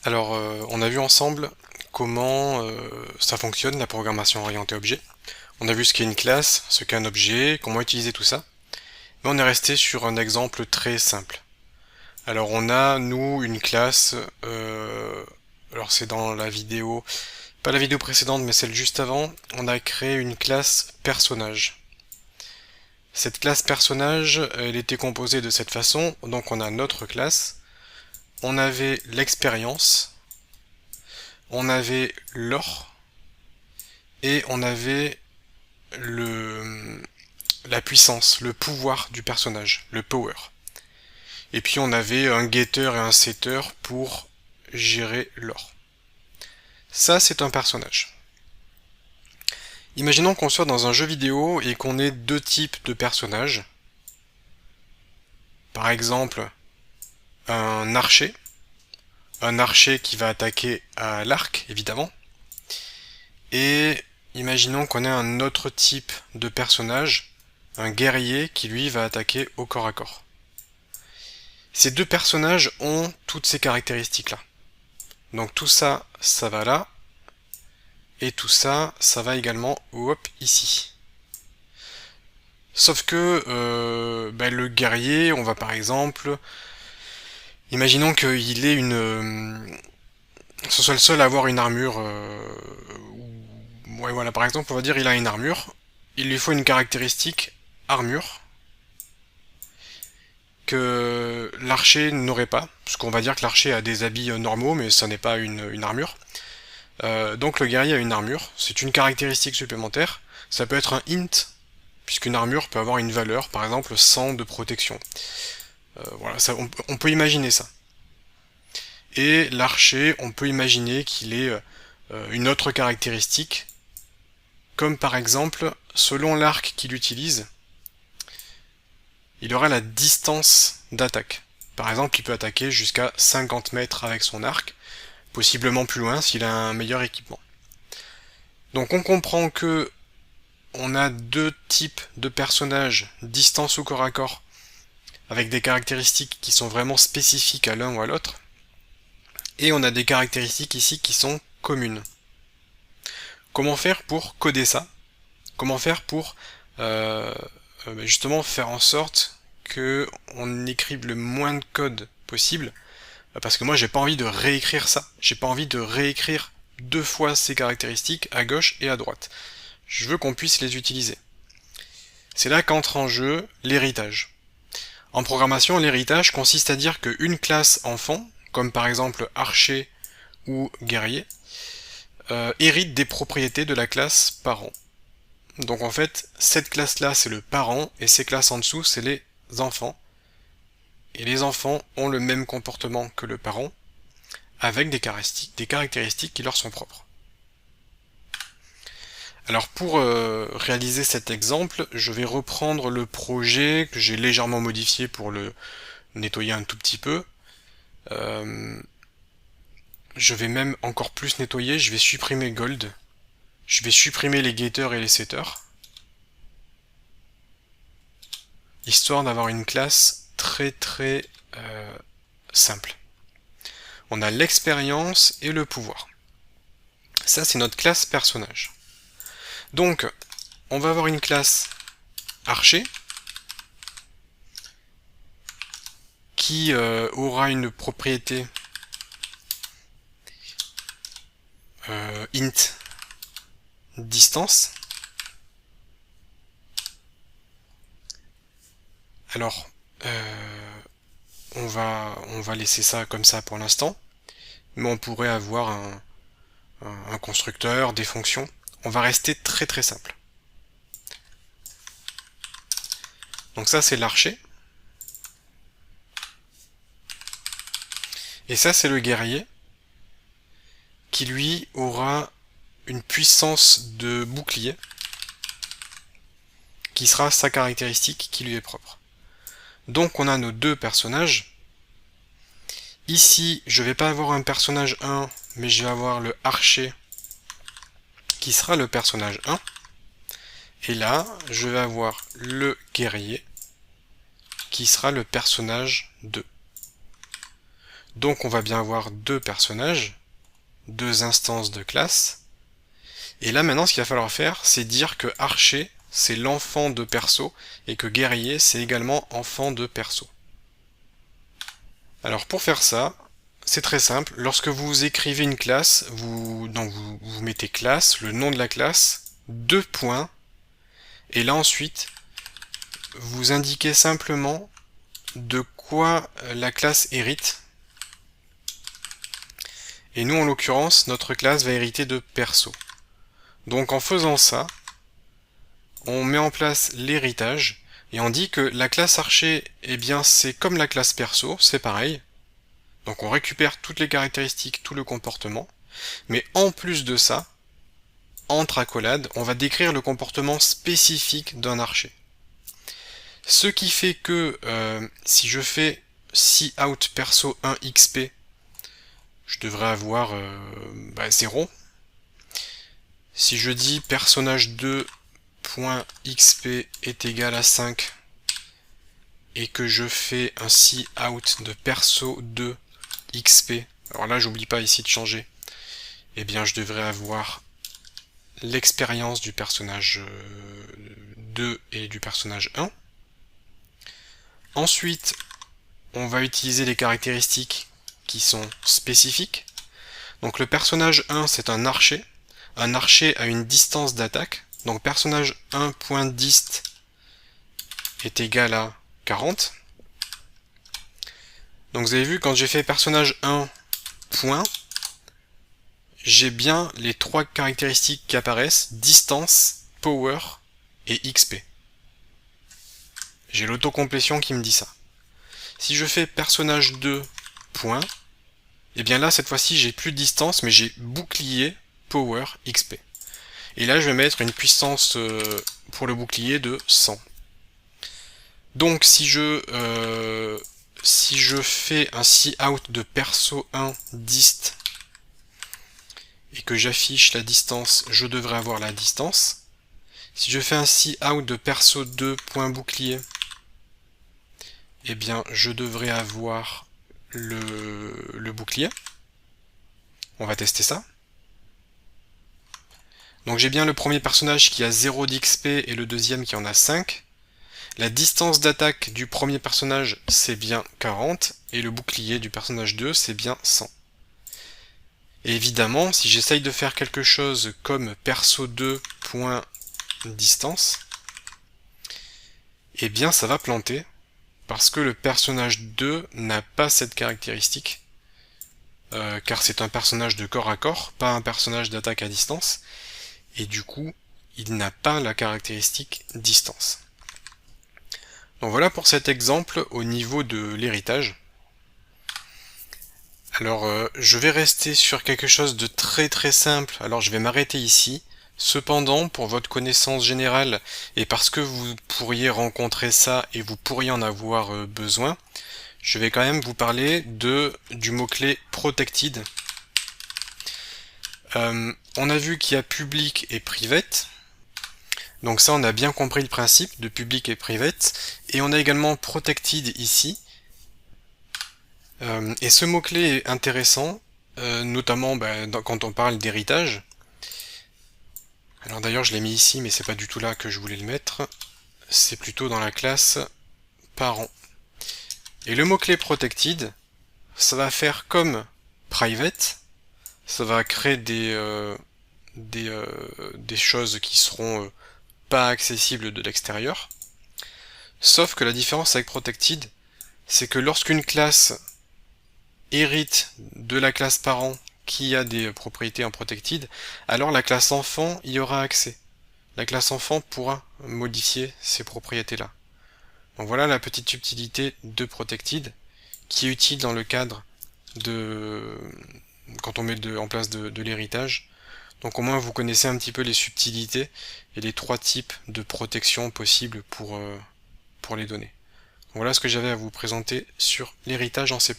Alors, on a vu ensemble comment ça fonctionne, la programmation orientée objet. On a vu ce qu'est une classe, ce qu'est un objet, comment utiliser tout ça. Mais on est resté sur un exemple très simple. Alors, on a, nous, une classe, alors c'est dans la vidéo, pas la vidéo précédente, mais celle juste avant, on a créé une classe personnage. Cette classe personnage, elle était composée de cette façon, donc on a notre classe, on avait l'expérience, on avait l'or, et on avait la puissance, le pouvoir du personnage, le power. Et puis on avait un getter et un setter pour gérer l'or. Ça, c'est un personnage. Imaginons qu'on soit dans un jeu vidéo et qu'on ait deux types de personnages. Par exemple, un archer qui va attaquer à l'arc, évidemment. Et imaginons qu'on ait un autre type de personnage, un guerrier qui lui va attaquer au corps à corps. Ces deux personnages ont toutes ces caractéristiques-là. Donc tout ça, ça va là. Et tout ça, ça va également hop, ici. Sauf que le guerrier, on va par exemple... Imaginons qu'il ait ce soit le seul à avoir une armure... ouais voilà, par exemple, on va dire il a une armure. Il lui faut une caractéristique armure que l'archer n'aurait pas. Parce qu'on va dire que l'archer a des habits normaux, mais ça n'est pas une armure. Donc le guerrier a une armure, c'est une caractéristique supplémentaire. Ça peut être un int, puisqu'une armure peut avoir une valeur, par exemple 100 de protection. Voilà, ça, on peut imaginer ça. Et l'archer, on peut imaginer qu'il ait une autre caractéristique, comme par exemple, selon l'arc qu'il utilise, il aura la distance d'attaque. Par exemple, il peut attaquer jusqu'à 50 mètres avec son arc, possiblement plus loin s'il a un meilleur équipement. Donc on comprend que on a deux types de personnages, distance ou corps à corps, avec des caractéristiques qui sont vraiment spécifiques à l'un ou à l'autre, et on a des caractéristiques ici qui sont communes. Comment faire pour coder ça? Comment faire pour justement faire en sorte que on écrive le moins de code possible? Parce que moi j'ai pas envie de réécrire ça, j'ai pas envie de réécrire deux fois ces caractéristiques à gauche et à droite. Je veux qu'on puisse les utiliser. C'est là qu'entre en jeu l'héritage. En programmation, l'héritage consiste à dire qu'une classe enfant, comme par exemple archer ou guerrier, hérite des propriétés de la classe parent. Donc en fait, cette classe-là c'est le parent, et ces classes en dessous c'est les enfants. Et les enfants ont le même comportement que le parent, avec des caractéristiques qui leur sont propres. Alors pour réaliser cet exemple, je vais reprendre le projet que j'ai légèrement modifié pour le nettoyer un tout petit peu. Je vais même encore plus nettoyer, je vais supprimer Gold. Je vais supprimer les getters et les setters. Histoire d'avoir une classe très simple. On a l'expérience et le pouvoir. Ça c'est notre classe personnage. Donc, on va avoir une classe archer qui aura une propriété int distance. Alors, on va laisser ça comme ça pour l'instant, mais on pourrait avoir un constructeur, des fonctions. On va rester très simple. Donc ça c'est l'archer. Et ça c'est le guerrier, qui lui aura une puissance de bouclier, qui sera sa caractéristique qui lui est propre. Donc on a nos deux personnages. Ici, je vais pas avoir un personnage 1, mais je vais avoir le archer qui sera le personnage 1. Et là, je vais avoir le guerrier qui sera le personnage 2. Donc on va bien avoir deux personnages, deux instances de classe. Et là maintenant ce qu'il va falloir faire, c'est dire que archer c'est l'enfant de perso et que guerrier c'est également enfant de perso. Alors pour faire ça, c'est très simple. Lorsque vous écrivez une classe, vous mettez classe, le nom de la classe, deux points, et là ensuite vous indiquez simplement de quoi la classe hérite. Et nous en l'occurrence, notre classe va hériter de perso. Donc en faisant ça, on met en place l'héritage et on dit que la classe archer, eh bien c'est comme la classe perso, c'est pareil. Donc on récupère toutes les caractéristiques, tout le comportement. Mais en plus de ça, entre accolades, on va décrire le comportement spécifique d'un archer. Ce qui fait que si je fais cout perso 1 xp, je devrais avoir 0. Si je dis personnage 2.xp est égal à 5 et que je fais un cout de perso 2 xp, alors là j'oublie pas ici de changer, eh bien je devrais avoir l'expérience du personnage 2 et du personnage 1. Ensuite, on va utiliser les caractéristiques qui sont spécifiques. Donc le personnage 1 c'est un archer. Un archer a une distance d'attaque. Donc personnage 1.dist est égal à 40. Donc vous avez vu, quand j'ai fait personnage 1 point, j'ai bien les trois caractéristiques qui apparaissent, distance, power et XP. J'ai l'autocomplétion qui me dit ça. Si je fais personnage 2 point, et bien là cette fois-ci j'ai plus de distance mais j'ai bouclier, power, XP. Et là je vais mettre une puissance pour le bouclier de 100. Donc si je fais un cout de perso 1 dist et que j'affiche la distance, je devrais avoir la distance. Si je fais un cout de perso 2 point bouclier, eh bien je devrais avoir le bouclier. On va tester ça. Donc j'ai bien le premier personnage qui a 0 d'XP et le deuxième qui en a 5. La distance d'attaque du premier personnage c'est bien 40 et le bouclier du personnage 2 c'est bien 100. Et évidemment, si j'essaye de faire quelque chose comme perso 2.distance, eh bien ça va planter parce que le personnage 2 n'a pas cette caractéristique, car c'est un personnage de corps à corps, pas un personnage d'attaque à distance, et du coup, il n'a pas la caractéristique distance. Donc voilà pour cet exemple au niveau de l'héritage. Alors je vais rester sur quelque chose de très très simple, alors je vais m'arrêter ici. Cependant, pour votre connaissance générale, et parce que vous pourriez rencontrer ça et vous pourriez en avoir besoin, je vais quand même vous parler du mot-clé protected. On a vu qu'il y a public et private. Donc ça, on a bien compris le principe de public et private. Et on a également protected ici. Et ce mot-clé est intéressant, notamment quand on parle d'héritage. Alors d'ailleurs, je l'ai mis ici, mais c'est pas du tout là que je voulais le mettre. C'est plutôt dans la classe parent. Et le mot-clé protected, ça va faire comme private. Ça va créer des choses qui seront pas accessibles de l'extérieur. Sauf que la différence avec protected, c'est que lorsqu'une classe hérite de la classe parent qui a des propriétés en protected, alors la classe enfant y aura accès. La classe enfant pourra modifier ces propriétés-là. Donc voilà la petite subtilité de protected qui est utile dans le cadre de quand on met en place de l'héritage. Donc au moins vous connaissez un petit peu les subtilités et les trois types de protection possibles pour les données. Voilà ce que j'avais à vous présenter sur l'héritage en C++.